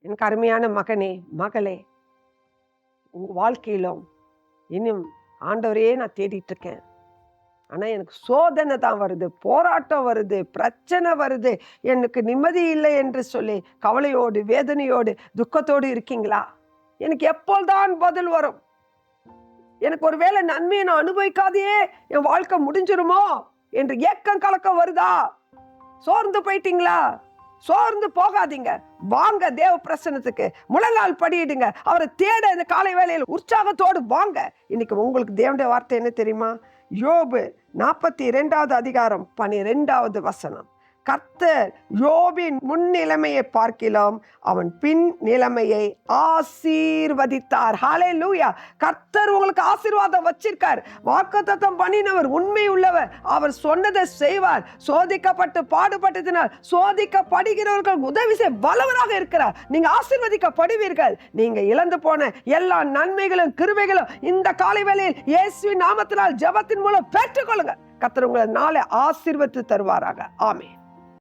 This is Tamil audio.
எனக்கு அருமையான மகனே, மகளே, உங்க வாழ்க்கையிலும் இன்னும் ஆண்டவரையே நான் தேடிட்டு இருக்கேன். ஆனா எனக்கு சோதனை தான் வருது, போராட்டம் வருது, பிரச்சனை வருது, எனக்கு நிம்மதி இல்லை என்று சொல்லி கவலையோடு, வேதனையோடு, துக்கத்தோடு இருக்கீங்களா? எனக்கு எப்போதான் பதில் வரும்? எனக்கு ஒருவேளை நன்மையை நான் அனுபவிக்காதையே என் வாழ்க்கை முடிஞ்சிருமோ என்று ஏக்கம் கலக்கம் வருதா? சோர்ந்து போயிட்டீங்களா? சோர்ந்து போகாதீங்க. வாங்க தேவ பிரசன்னத்துக்கு, முழங்கால் படியிடுங்க. அவரை தேட இந்த காலை வேளையில் உற்சாகத்தோடு வாங்க. இன்னைக்கு உங்களுக்கு தேவனுடைய வார்த்தை என்ன தெரியுமா? யோபு 42வது அதிகாரம் 12வது வசனம். கர்த்தர் யோபின் முன் நிலைமையை பார்க்கிலும் அவன் பின் நிலைமையை ஆசீர்வதித்தார். ஹல்லேலூயா. கர்த்தர் உங்களுக்கு ஆசீர்வாதம் வச்சிருக்கார். வாக்குத்தத்தம் பண்ணினவர் உண்மை உள்ளவர். அவர் சொன்னதை செய்வார். சோதிக்கப்பட்டு பாடுபட்டதினால் சோதிக்கப்படுகிறவர்கள் உதவி செய்ய வல்லவராக இருக்கிறார். நீங்க ஆசீர்வதிக்கப்படுவீர்கள். நீங்க இழந்து போன எல்லா நன்மைகளும் கிருபைகளும் இந்த காலை வேளையில் இயேசுவின் நாமத்தினால் ஜெபத்தின் மூலம் பெற்றுக்கொள்ளுங்க. கர்த்தர் உங்களை நாளை ஆசீர்வதித்து தருவாராக. ஆமென்.